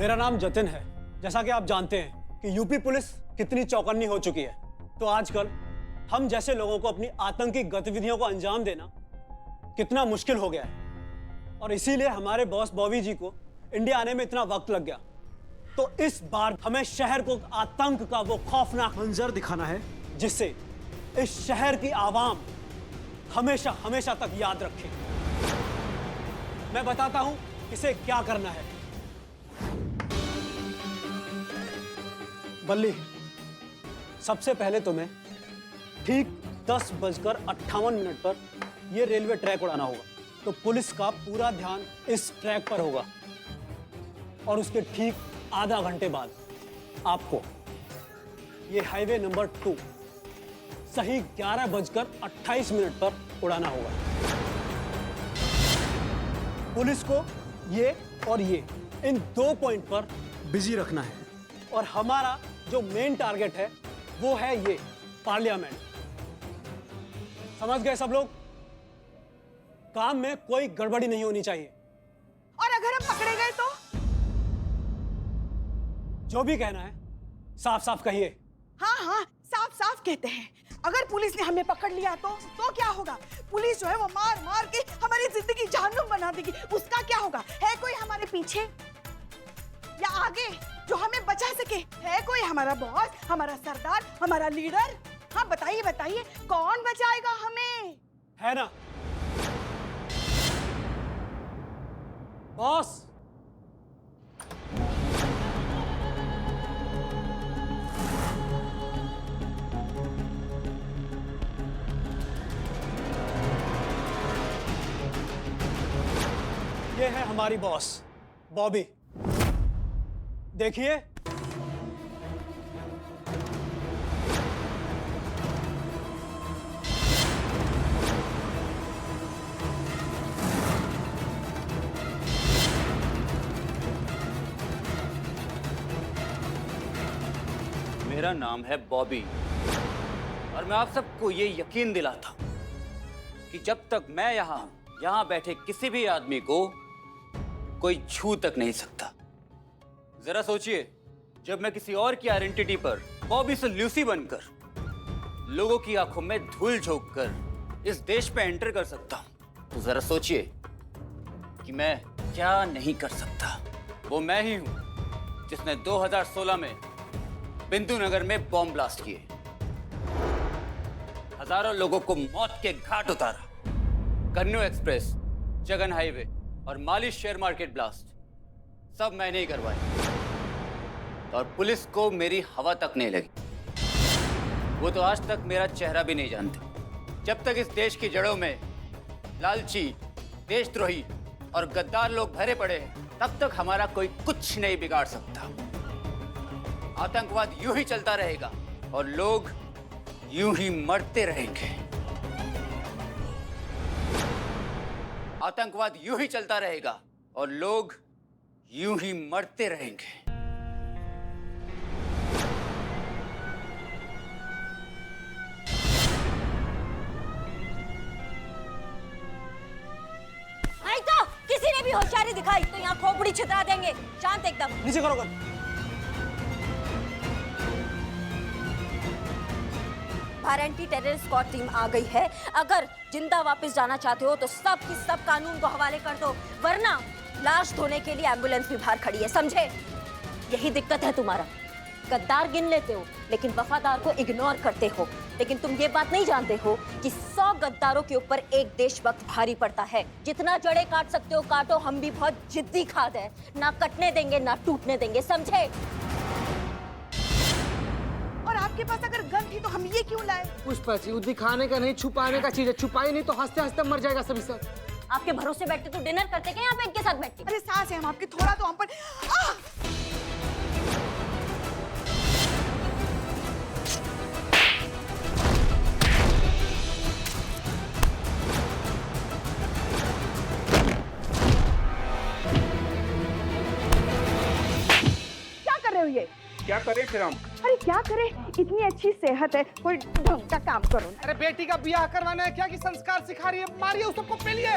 मेरा नाम जतिन है। जैसा कि आप जानते हैं कि यूपी पुलिस कितनी चौकन्नी हो चुकी है, तो आजकल हम जैसे लोगों को अपनी आतंकी गतिविधियों को अंजाम देना कितना मुश्किल हो गया है। और इसीलिए हमारे बॉस बॉबी जी को इंडिया आने में इतना वक्त लग गया। तो इस बार हमें शहर को आतंक का वो खौफनाक मंजर दिखाना है जिससे इस शहर की आवाम हमेशा हमेशा तक याद रखे। मैं बताता हूं इसे क्या करना है। बल्ली, सबसे पहले तुम्हें ठीक 10:58 पर यह रेलवे ट्रैक उड़ाना होगा। तो पुलिस का पूरा ध्यान इस ट्रैक पर होगा और उसके ठीक आधा घंटे बाद आपको यह हाईवे नंबर 2 सही 11:28 पर उड़ाना होगा। पुलिस को ये और ये इन 2 पॉइंट पर बिजी रखना है और हमारा जो मेन टारगेट है वो है ये पार्लियामेंट। समझ गए सब लोग? काम में कोई गड़बड़ी नहीं होनी चाहिए। और अगर हम पकड़े गए तो? जो भी कहना है साफ साफ कहिए। हाँ हाँ, साफ साफ कहते हैं। अगर पुलिस ने हमें पकड़ लिया तो क्या होगा? पुलिस जो है वो मार मार के हमारी जिंदगी जहन्नुम बना देगी। उसका क्या होगा? है कोई हमारे पीछे या आगे जो हमें बचा सके? है कोई हमारा बॉस, हमारा सरदार, हमारा लीडर? हाँ बताइए बताइए, कौन बचाएगा हमें? है ना बॉस? ये है हमारी बॉस बॉबी। देखिए, मेरा नाम है बॉबी और मैं आप सबको ये यकीन दिलाता हूं कि जब तक मैं यहां बैठे किसी भी आदमी को कोई छू तक नहीं सकता। जरा सोचिए, जब मैं किसी और की आइडेंटिटी पर बॉबी से लूसी बनकर लोगों की आंखों में धूल झोंक कर इस देश पे एंटर कर सकता हूं, तो जरा सोचिए कि मैं क्या नहीं कर सकता। वो मैं ही हूं जिसने 2016 में बिंदु नगर में बॉम्ब ब्लास्ट किए, हजारों लोगों को मौत के घाट उतारा, कन्नू एक्सप्रेस, जगन हाईवे और मालिश शेयर मार्केट ब्लास्ट सब मैंने ही करवाए और पुलिस को मेरी हवा तक नहीं लगी। वो तो आज तक मेरा चेहरा भी नहीं जानते। जब तक इस देश की जड़ों में लालची, देशद्रोही और गद्दार लोग भरे पड़े हैं, तब तक हमारा कोई कुछ नहीं बिगाड़ सकता। आतंकवाद यूं ही चलता रहेगा और लोग यूं ही मरते रहेंगे। आतंकवाद यूं ही चलता रहेगा और लोग यूं ही मरते रहेंगे। आई तो किसी ने भी होशियारी दिखाई तो यहाँ खोपड़ी छितरा देंगे। शांत एकदम। नीचे करो कर। बाहर एंटी टेरर स्क्वाड टीम आ गई है। अगर जिंदा वापस जाना चाहते हो तो सब की सब कानून को हवाले कर दो, वरना लाश धोने के लिए एम्बुलेंस भी बाहर खड़ी है, समझे? यही दिक्कत है तुम्हारा। गद्दार गिन लेते हो लेकिन वफादार को इग्नोर करते हो। लेकिन तुम ये बात नहीं जानते हो कि 100 गद्दारों के ऊपर एक देशभक्त भारी पड़ता है। जितना जड़े काट सकते हो काटो, हम भी बहुत जिद्दी खाद है, ना कटने देंगे ना टूटने देंगे, समझे? और आपके पास अगर गन थी तो हम ये क्यों लाए? पुष्पा जी, वो दिखाने का नहीं, छुपाने का चीज है। छुपाई नहीं तो हंसते हंसते मर जाएगा सभी सब। आपके भरोसे बैठते तो डिनर करते क्या यहाँ पे इनके साथ बैठते? अरे सास है हम आपके, थोड़ा तो हम पर क्या कर रहे हो ये? क्या करें फिर हम? अरे क्या करें, इतनी अच्छी सेहत है, कोई ढंग का काम करो ना। अरे बेटी का ब्याह करवाना है क्या कि संस्कार सिखा रही है? मारिए उस सबको, पेलिए।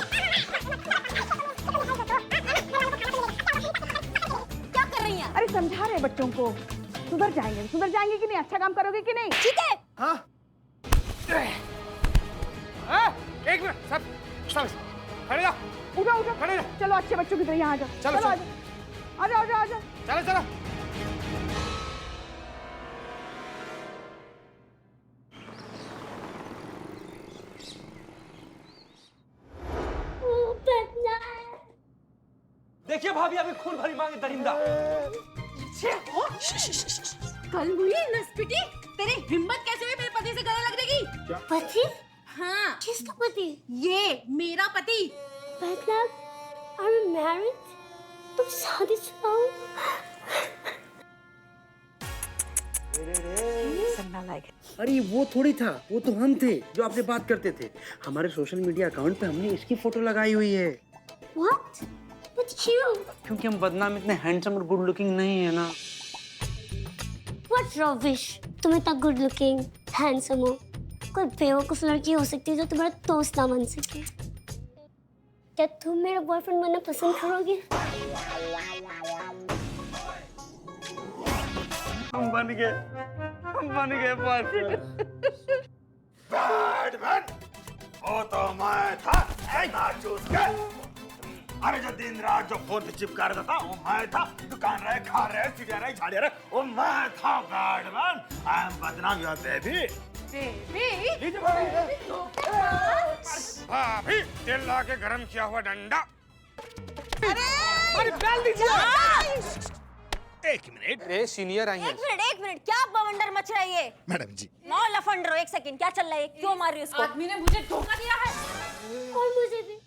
क्या कर रही हैं? अरे समझा रहे बच्चों को, सुधर जाएंगे कि नहीं? अच्छा काम करोगे कि नहीं? ठीक है। हाँ एक मिनट, सब खड़े जाओ, उठो खड़े जाओ, चलो अच्छे बच्चों की तरह यहाँ आ जाओ। चलो, चलो चलो। आ जाओ। चलो। देखिए भाभी, अभी खून भरी मांगे दरिंदा। कल हुई नस्पिटी, तेरी हिम्मत कैसे हुई मेरे पति से गले लगने की? पति? हाँ, किसका पति? ये मेरा पति। मतलब are you married? तुम शादीशुदा हो? अरे वो थोड़ी था, वो तो हम थे जो आपसे बात करते थे। हमारे सोशल मीडिया अकाउंट पे हमने इसकी फोटो लगाई हुई है। What? But क्यों? क्योंकि हम बदनाम इतने हैंडसम और गुड लुकिंग नहीं है ना। What rubbish? तुम इतना गुड लुकिंग, हैंडसम हो, कोई बेवकूफ लड़की हो सकती है जो तुम्हारा दोस्त ना बन सके। क्या तुम मेरा बॉयफ्रेंड बनना पसंद करोगे? हम बन गए बॉयफ्रेंड। बैटमैन, वो तो मैं था, चूस के। अरे जो दिन रात जो फोन पे चिपका रहता था, वो मैं था। दुकान रहे, खा रहे, चिड़िया रहे, झाड़िया रहे, वो मैं था बैटमैन। आई एम बदनाम योर बेबी। भाभी, तेल ला के गरम किया हुआ डंडा। अरे डाल दीजिए। एक मिनट। अरे सीनियर आई हैं। एक मिनट, क्या बवंडर मच रहा है ये? मैडम जी, नौ लफंडरो, एक सेकंड, क्या चल रहा है? क्यों मार रही हो उसको? आदमी ने मुझे धोखा दिया है। और मुझे भी।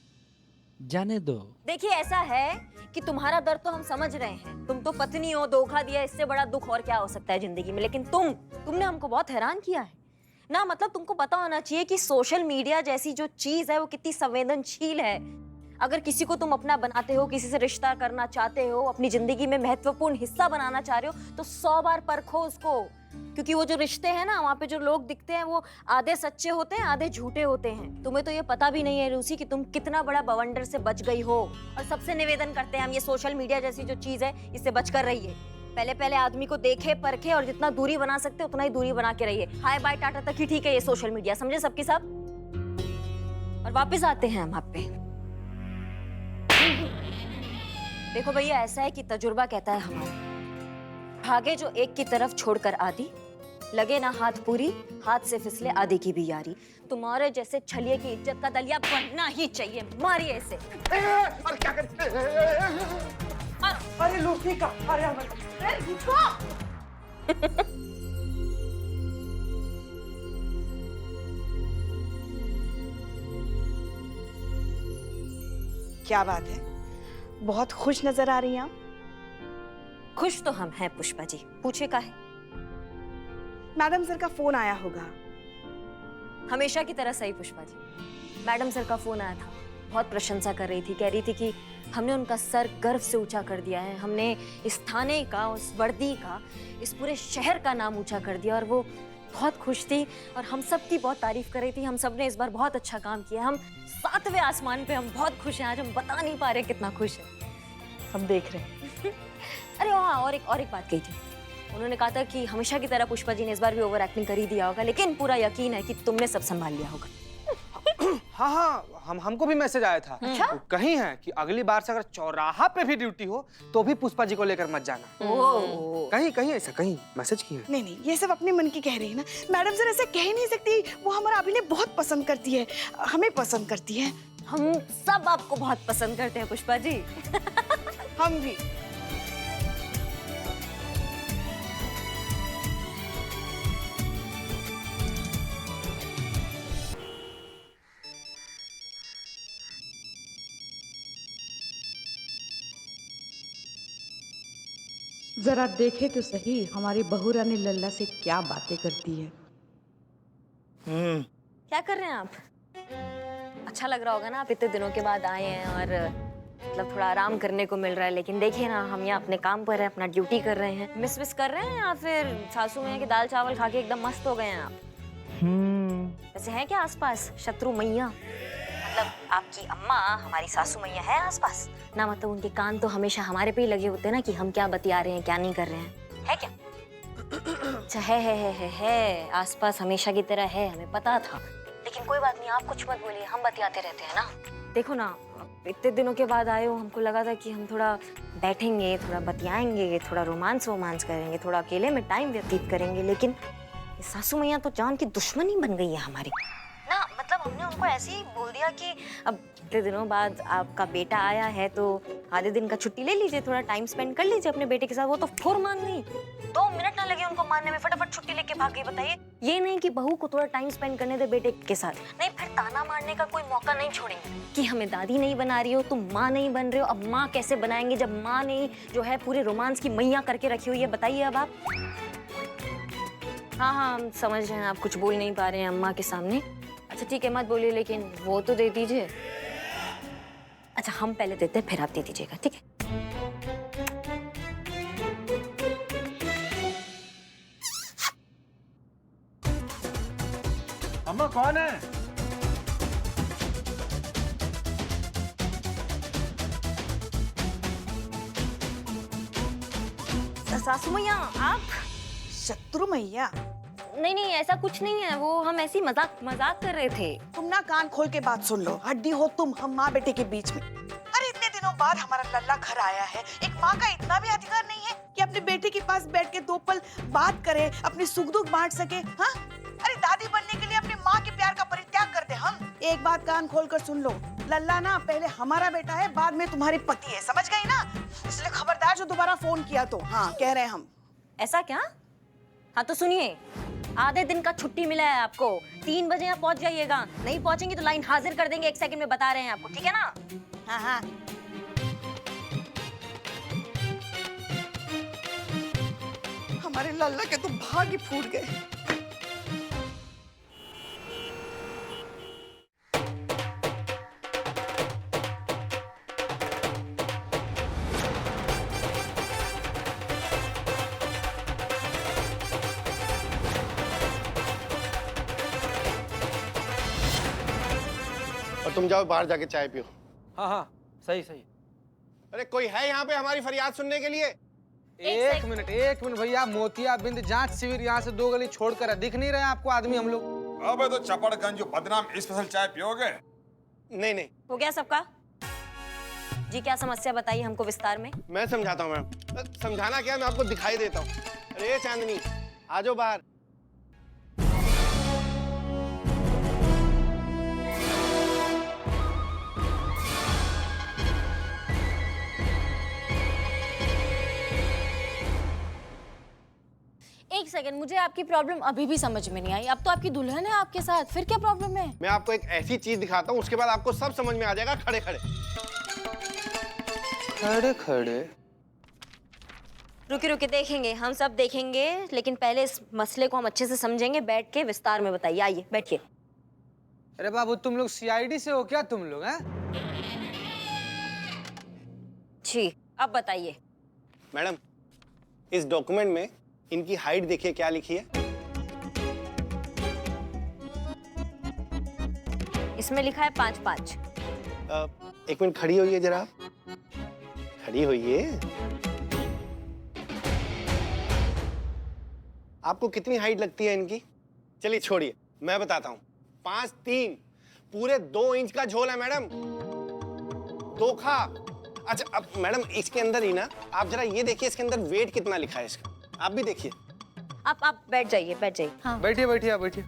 जाने दो। देखिए, ऐसा है कि तुम्हारा दर्द तो हम समझ रहे हैं। तुम तो पत्नी हो, धोखा दिया, इससे बड़ा दुख और क्या हो सकता है जिंदगी में। लेकिन तुमने हमको बहुत हैरान किया है ना। मतलब तुमको पता होना चाहिए कि सोशल मीडिया जैसी जो चीज है वो कितनी संवेदनशील है। अगर किसी को तुम अपना बनाते हो, किसी से रिश्ता करना चाहते हो, अपनी जिंदगी में महत्वपूर्ण हिस्सा बनाना चाह रहे हो, तो 100 बार परखो उसको। क्योंकि वो जो रिश्ते हैं ना, वहाँ पे जो लोग दिखते हैं वो आधे सच्चे होते हैं, आधे झूठे होते हैं। तुम्हें तो ये पता भी नहीं है लूसी कि तुम कितना बड़ा बवंडर से बच गई हो। और सबसे निवेदन करते हैं हम, ये सोशल मीडिया जैसी जो चीज है, इससे बचकर रहिए। पहले आदमी को देखे परखे और जितना दूरी बना सकते उतना ही दूरी बना के रहिए। हाय बाय टाटा तक ही ठीक है ये सोशल मीडिया, समझे सबके सब। और वापस आते हैं हम आप पे। देखो भैया, ऐसा है कि तजुर्बा कहता है हमारा, भागे जो एक की तरफ छोड़कर आदि, लगे ना हाथ पूरी, हाथ से फिसले आदि की भी यारी। तुम्हारे जैसे छलिए की इज्जत का दलिया बनना ही चाहिए। मारिए इसे। अरे क्या कर? अरे लूसी का, अरे क्या बात है, बहुत खुश नजर आ रही हैं आप। खुश तो हम हैं पुष्पा जी, पूछे काहे? मैडम सर का फोन आया होगा। हमेशा की तरह सही पुष्पा जी। मैडम सर का फोन आया था, बहुत प्रशंसा कर रही थी, कह रही थी कि हमने उनका सर गर्व से ऊंचा कर दिया है, हमने इस थाने का, उस वर्दी का, इस पूरे शहर का नाम ऊंचा कर दिया। और वो बहुत खुश थी और हम सब की बहुत तारीफ कर रही थी। हम सब ने इस बार बहुत अच्छा काम किया। हम 7वें आसमान पे, हम बहुत खुश हैं आज। हम बता नहीं पा रहे कितना खुश है। हम देख रहे हैं। अरे हाँ, और एक बात कही थी। उन्होंने कहा था कि हमेशा की तरह पुष्पा जी ने इस बार भी ओवर एक्टिंग कर ही दिया होगा, लेकिन पूरा यकीन है कि तुमने सब संभाल लिया होगा। हाँ, हमको भी मैसेज आया था। वो कहीं है कि अगली बार से अगर चौराहा पे भी ड्यूटी हो तो भी पुष्पा जी को लेकर मत जाना। कहीं ऐसा कहीं मैसेज किया है। नहीं, ये सब अपने मन की कह रही है ना। मैडम सर ऐसे कह नहीं सकती। वो हमारा अभिनय बहुत पसंद करती है, हमें पसंद करती है। हम सब आपको बहुत पसंद करते हैं पुष्पा जी। हम भी। जरा देखे तो सही हमारी बहू रानी लल्ला से क्या बातें करती है। क्या कर रहे हैं आप? अच्छा लग रहा होगा ना, आप इतने दिनों के बाद आए हैं और मतलब थोड़ा आराम करने को मिल रहा है। लेकिन देखिए ना, हम यहाँ अपने काम पर हैं, अपना ड्यूटी कर रहे हैं। मिस कर रहे हैं या फिर सासू में कि दाल चावल खा के एकदम मस्त हो गए हैं आप? वैसे हैं क्या आसपास शत्रु मैया? मतलब आपकी अम्मा हमारी सासू मैया है आसपास ना, मतलब उनके कान तो हमेशा हमारे पे ही लगे होते हैं ना कि हम क्या बतिया रहे हैं क्या नहीं कर रहे हैं, है क्या? अच्छा है आसपास हमेशा की तरह है, हमें पता था। लेकिन कोई बात नहीं, आप कुछ मत बोलिए, हम बतियाते रहते हैं ना। देखो ना, इतने दिनों के बाद आए हो, हमको लगा था कि हम थोड़ा बैठेंगे, थोड़ा बतियाएंगे, थोड़ा रोमांस करेंगे, थोड़ा अकेले में टाइम व्यतीत करेंगे, लेकिन सासू मैया तो जान की दुश्मनी बन गई है हमारी ना। मतलब हमने उनको ऐसे ही बोल दिया कि अब इतने दिनों बाद आपका बेटा आया है तो आधे दिन का छुट्टी ले लीजिए, थोड़ा टाइम स्पेंड कर लीजिए अपने बेटे के साथ। वो तो फौर मान गई, 2 मिनट ना लगे उनको मानने में, फटाफट छुट्टी लेके भाग गई। बताइए, ये नहीं कि बहू को थोड़ा टाइम स्पेंड करने दे बेटे के साथ, नहीं फिर ताना मारने का कोई मौका नहीं छोड़ेंगे कि हमें दादी नहीं बना रही हो, तुम माँ नहीं बन रहे हो। अब माँ कैसे बनाएंगे जब माँ ने जो है पूरे रोमांस की मैया करके रखी हुई है? बताइए अब आप। हाँ हम समझ रहे हैं, आप कुछ बोल नहीं पा रहे हैं अम्मा के सामने। अच्छा ठीक है, मत बोलिए, लेकिन वो तो दे दीजिए। अच्छा हम पहले देते हैं, फिर आप दे दीजिएगा, ठीक है? अम्मा कौन है? सासू मैया आप? शत्रु मैया, नहीं ऐसा कुछ नहीं है, वो हम ऐसी मजाक कर रहे थे। तुम ना कान खोल के बात सुन लो। हड्डी हो तुम हम माँ बेटे के बीच में। अरे इतने दिनों बाद हमारा लल्ला घर आया है, एक माँ का इतना भी अधिकार नहीं है कि अपने बेटे के पास बैठ के 2 पल बात करे, अपने सुख दुख बांट सके? हाँ, अरे दादी बनने के लिए अपने माँ के प्यार का परित्याग कर दे हम। एक बात कान खोल कर सुन लो, लल्ला ना पहले हमारा बेटा है, बाद में तुम्हारी पति है, समझ गई ना? इसलिए खबरदार जो दोबारा फोन किया तो। हाँ कह रहे हैं हम। ऐसा क्या? हाँ तो सुनिए, आधे दिन का छुट्टी मिला है आपको, 3 बजे यहाँ पहुँच जाइएगा। नहीं पहुँचेंगे तो लाइन हाजिर कर देंगे 1 सेकंड में, बता रहे हैं आपको, ठीक है ना? हाँ हाँ। हमारे लल्ला के तो भाग ही फूट गए। और तुम जाओ बाहर जाके चाय पियो। हाँ सही। अरे कोई है यहाँ पे हमारी फरियाद सुनने के लिए? एक मिनट भैया, मोतियाबिंद जांच शिविर यहाँ से 2 गली छोड़कर है, दिख नहीं रहे आपको आदमी हम लोग? अबे तो चपड़गंज बदनाम स्पेशल चाय पियोगे? नहीं हो गया सबका? जी क्या समस्या बताइए हमको विस्तार में। मैं समझाता हूँ मैम। समझाना क्या, मैं आपको दिखाई देता हूँ। अरे चांदनी आ जाओ बाहर। एक सेकंड, मुझे आपकी प्रॉब्लम अभी भी समझ में नहीं आई। अब तो आपकी दुल्हन है आपके साथ, फिर क्या प्रॉब्लम है? मैं आपको एक ऐसी चीज दिखाता हूँ, उसके बाद आपको सब समझ में आ जाएगा। खड़े खड़े रुके देखेंगे, हम सब देखेंगे, लेकिन पहले इस मसले को हम अच्छे से समझेंगे। बैठ के विस्तार में बताइए, आइए बैठिए। अरे बाबू तुम लोग सीआईडी से हो क्या तुम लोग? हैं? जी अब बताइए। मैडम इस डॉक्यूमेंट में इनकी हाइट देखिए क्या लिखी है। इसमें लिखा है 5'5". 1 मिनट खड़ी होइए जरा, खड़ी होइए। आपको कितनी हाइट लगती है इनकी? चलिए छोड़िए, मैं बताता हूँ। 5'3", पूरे 2 इंच का झोल है मैडम। धोखा। अच्छा अब मैडम इसके अंदर ही ना, आप जरा ये देखिए इसके अंदर वेट कितना लिखा है इसका, आप भी देखिए। आप बैठ जाइए। हाँ। बैठिए आप बैठिए।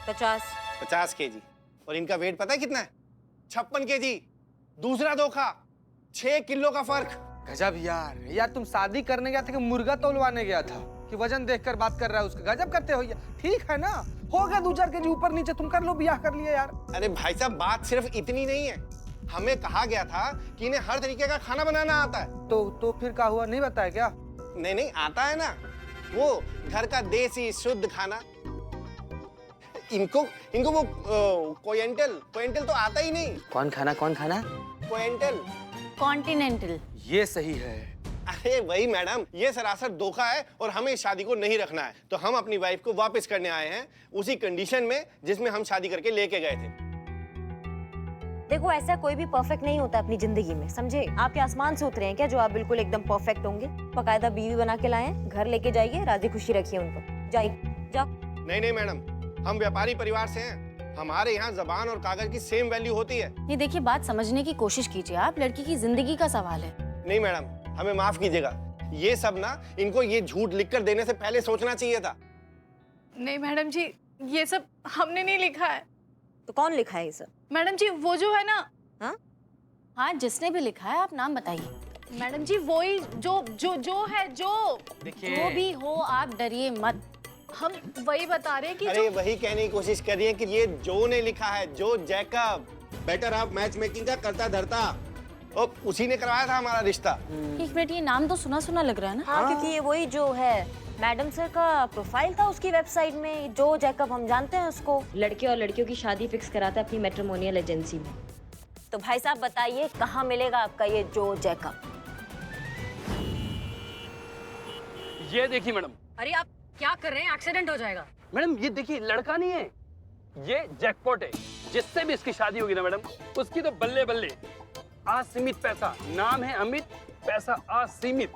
50 केजी। और इनका वेट पता है कितना है? 56 केजी। दूसरा धोखा, 6 किलो का फर्क। गजब यार तुम शादी करने गया था कि मुर्गा तौलवाने गया था कि वजन देखकर बात कर रहा है उसका? गजब करते हो यार। ठीक है ना, हो गया 2-4 केजी ऊपर नीचे, तुम कर लो, ब्याह कर लिया यार। अरे भाई साहब बात सिर्फ इतनी नहीं है, हमें कहा गया था कि इन्हें हर तरीके का खाना बनाना आता है। तो फिर क्या हुआ, नहीं बताया क्या? नहीं आता है ना, वो घर का देसी शुद्ध खाना। इनको वो कोयंटल तो आता ही नहीं। कौन खाना? कोयंटल। कॉन्टिनेंटल। ये सही है। अरे वही मैडम, ये सरासर धोखा है और हमें इस शादी को नहीं रखना है। तो हम अपनी वाइफ को वापस करने आए हैं उसी कंडीशन में जिसमें हम शादी करके लेके गए थे। देखो ऐसा कोई भी परफेक्ट नहीं होता अपनी जिंदगी में, समझे? आप क्या आसमान से उतरे हैं क्या जो आप बिल्कुल एकदम परफेक्ट होंगे? बकायदा बीवी बना के लाए हैं, घर लेके जाइए, राजी खुशी रखिए उनको। जाइए, जाओ। नहीं नहीं मैडम, हम व्यापारी परिवार से हैं, हमारे यहाँ जबान और कागज की सेम वैल्यू होती है। ये देखिए, बात समझने की कोशिश कीजिए आप, लड़की की जिंदगी का सवाल है। नहीं मैडम, हमें माफ कीजिएगा, ये सब ना इनको ये झूठ लिखकर देने से पहले सोचना चाहिए था। नहीं मैडम जी, ये सब हमने नहीं लिखा है। तो कौन लिखा है ये सब? मैडम जी वो जो है ना। हाँ हाँ, जिसने भी लिखा है आप नाम बताइए। मैडम जी वही जो है, जो जो भी हो आप डरिए मत, हम वही बता रहे हैं कि अरे वही कहने की कोशिश कर रही है कि ये जो ने लिखा है, जो जैकब। बेटर आप मैच मेकिंग का करता धरता, और उसी ने करवाया था हमारा रिश्ता। एक मिनट, ये नाम तो सुना सुना लग रहा है ना? हाँ, क्योंकि ये वही जो है, मैडम सर का प्रोफाइल था उसकी वेबसाइट में, जो जैकब हम जानते हैं उसको। लड़के और लड़कियों की शादी फिक्स कराता है अपनी मैट्रिमोनियल एजेंसी में। तो भाई साहब बताइए कहाँ मिलेगा आपका ये जो जैकब? ये देखिए मैडम। अरे आप क्या कर रहे हैं? एक्सीडेंट हो जाएगा। मैडम ये देखिए, लड़का नहीं है, ये जैकपॉट है। जिससे भी इसकी शादी होगी ना मैडम, उसकी तो बल्ले बल्ले। असीमित पैसा, नाम है अमित, पैसा असीमित।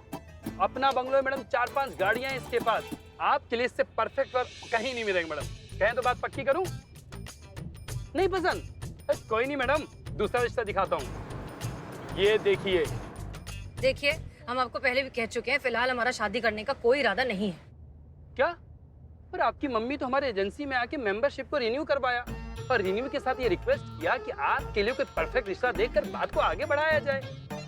अपना बंगलो है मैडम, 4-5 गाड़ियां हैं इसके पास। आपके लिए इससे परफेक्ट वर्क कहीं नहीं मिलेगा मैडम। कहें तो बात पक्की करूं? नहीं पसंद? कोई नहीं मैडम, दूसरा रिश्ता दिखाता हूं। ये देखिए। देखिए, हम आपको पहले भी कह चुके हैं, फिलहाल हमारा शादी करने का कोई इरादा नहीं है। क्या? पर आपकी मम्मी तो हमारे एजेंसी में आके मेंबरशिप को रिन्यू करवाया और रिन्यू के साथ ये रिक्वेस्ट किया कि आपके लिए कोई परफेक्ट रिश्ता देखकर बात को आगे बढ़ाया जाए।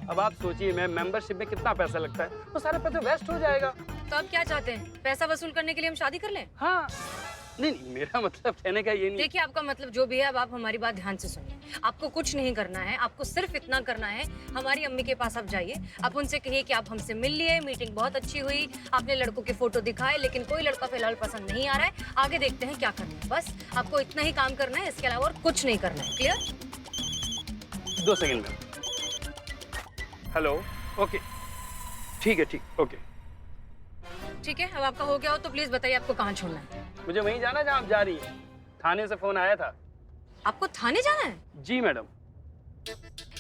अब आप सोचिए मैम, मेंबरशिप में कितना पैसा लगता है, वो सारा पैसा वेस्ट हो जाएगा। तो आप क्या चाहते हैं? पैसा वसूल करने के लिए हम शादी कर लें? हाँ। नहीं, मेरा मतलब कहने का ये नहीं। देखिए, आपका मतलब जो भी है, अब आप हमारी बात ध्यान से सुनिए। आपको कुछ नहीं करना है, आपको सिर्फ इतना करना है, हमारी अम्मी के पास आप जाइए, आप उनसे कहिए कि आप हमसे मिल लिए, मीटिंग बहुत अच्छी हुई, आपने लड़कों के फोटो दिखाए, लेकिन कोई लड़का फिलहाल पसंद नहीं आ रहा है, आगे देखते हैं क्या करना है। बस आपको इतना ही काम करना है, इसके अलावा और कुछ नहीं करना है। क्लियर? 2 सेकंड में। हेलो, ओके, ठीक है, ठीक, ओके। ठीक है, अब आपका हो गया हो तो प्लीज बताइए आपको कहाँ छोड़ना है। मुझे वहीं जाना जहाँ आप जा रही हैं। थाने से फोन आया था। आपको थाने जाना है? जी मैडम।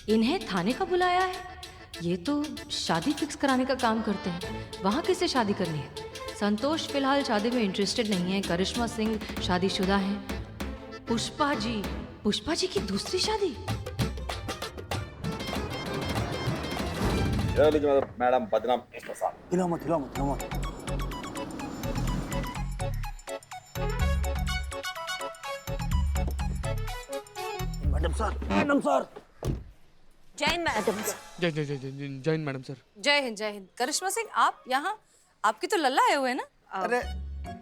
इन्हें थाने का बुलाया है? ये तो शादी फिक्स कराने का काम करते हैं। वहाँ किससे शादी करनी है? संतोष फिलहाल शादी में इंटरेस्टेड नहीं है, करिश्मा सिंह शादीशुदा हैं। पुष्पा जी की दूसरी शादी? मैडम बदनाम। हिलो मत, हिलो मत, हिलो मत। Madam sir. जय हिंद मैडम सर। जय हिंद मैडम सर। जय हिंद, जय हिंद। करिश्मा सिंह, आप यहाँ? आपकी तो लल्ला आए हुए हैं ना? अरे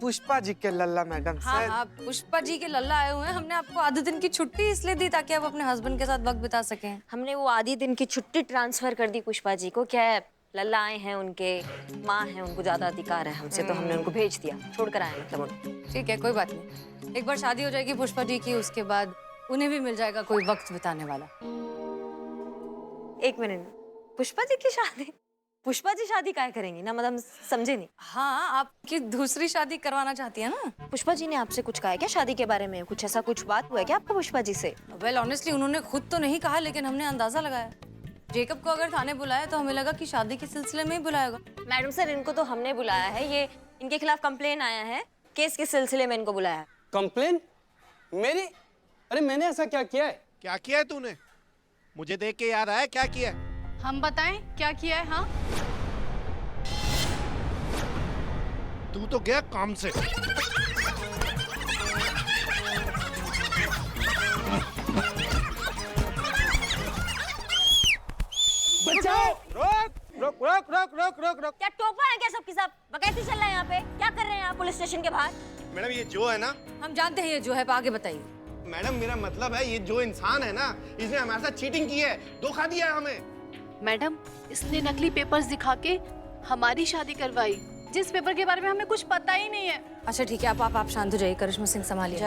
पुष्पा जी के लल्ला मैडम सर। हाँ हाँ, पुष्पा जी के लल्ला आए हुए हैं। हमने आपको आधे दिन की छुट्टी इसलिए दी ताकि आप अपने हस्बैंड के साथ वक्त बिता सकें। हमने वो आधी दिन की छुट्टी ट्रांसफर कर दी पुष्पा जी को। क्या है, लल्ला आए हैं, उनके माँ हैं, उनको ज्यादा अधिकार है हमसे, तो हमने उनको भेज दिया, छोड़कर आए मतलब उनको। ठीक है, कोई बात नहीं। एक बार शादी हो जाएगी पुष्पा जी की, उसके बाद उन्हें भी मिल जाएगा कोई वक्त बिताने वाला। एक मिनट, पुष्पा जी की शादी? पुष्पा जी शादी काय करेंगी ना मतलब, समझे नहीं। हाँ, आपकी दूसरी शादी करवाना चाहती है ना? पुष्पा जी ने आपसे कुछ कहा है क्या शादी के बारे में? कुछ ऐसा कुछ बात हुआ है क्या आपका पुष्पा जी से? वेल ऑनेस्टली उन्होंने खुद तो नहीं कहा, लेकिन हमने अंदाजा लगाया। जेकब को अगर थाने बुलाया तो हमें लगा कि शादी के सिलसिले में ही बुलाएगा। मैडम सर, इनको तो हमने बुलाया है, ये इनके खिलाफ कंप्लेन आया है, केस के सिलसिले में इनको बुलाया है। कंप्लेन? मेरी? अरे मैंने ऐसा क्या किया है? क्या किया है तूने? मुझे देख के याद आया क्या किया है? हम बताएं क्या किया है? हाँ, तू तो गया काम से। बचाओ! रोक रोक रोक रोक रोक रोक रोक। क्या टोपा है क्या सबके सब? बकैती चल रहा है यहाँ पे? क्या कर रहे हैं आप पुलिस स्टेशन के बाहर? मैडम ये जो है ना, हम जानते हैं ये जो है, आगे बताइए। मैडम मेरा मतलब है, ये जो इंसान है ना, इसने हमारे साथ चीटिंग की है, धोखा दिया है हमें। मैडम इसने नकली पेपर्स दिखा के हमारी शादी करवाई, जिस पेपर के बारे में हमें कुछ पता ही नहीं है। अच्छा ठीक है, आप शांत हो जाइए। करिश्मा सिंह संभालिए।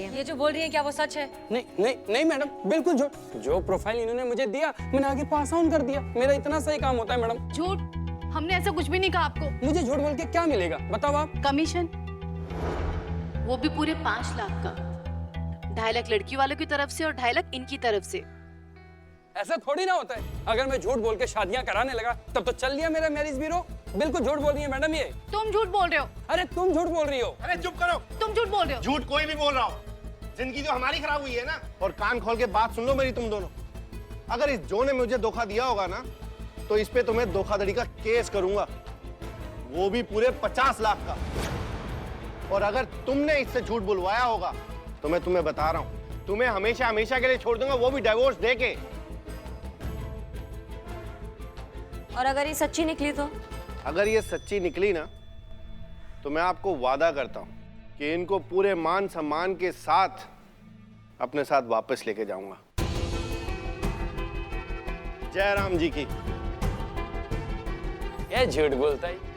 ये जो बोल रही है क्या वो सच है? नहीं मैडम, बिल्कुल झूठ। जो प्रोफाइल इन्होंने मुझे दिया, मैंने आगे पास ऑन कर दिया। मेरा इतना सही काम होता है मैडम। झूठ? हमने ऐसा कुछ भी नहीं कहा आपको। मुझे झूठ बोल के क्या मिलेगा बताओ आप? कमीशन, वो भी पूरे 5 लाख का। 2.5 लाख लड़की वालों की तरफ से और 2.5 लाख इनकी तरफ से। ऐसा थोड़ी ना होता है। अगर मैं झूठ बोल के शादियां कराने लगा तब तो चल लिया मेरा मैरिज ब्यूरो। बिल्कुल झूठ बोल रही है मैडम ये। तुम झूठ बोल रहे हो। अरे तुम झूठ बोल रही हो। अरे चुप करो। तुम झूठ बोल रहे हो। झूठ कोई भी बोल रहा हो, जिंदगी तो हमारी खराब हुई है ना। और कान खोल के बात सुन लो मेरी तुम दोनों। अगर इस जो ने मुझे धोखा दिया होगा ना, तो इस पे तुम्हें धोखाधड़ी का केस करूंगा, वो भी पूरे 50 लाख का। और अगर तुमने इससे झूठ बुलवाया होगा तो मैं तुम्हें बता रहा हूं, तुम्हें हमेशा हमेशा के लिए छोड़ दूंगा, वो भी डिवोर्स देके। और अगर ये सच्ची निकली तो? अगर ये सच्ची निकली ना, तो मैं आपको वादा करता हूं कि इनको पूरे मान सम्मान के साथ अपने साथ वापस लेके जाऊंगा। जय राम जी की। ये झूठ बोलता है।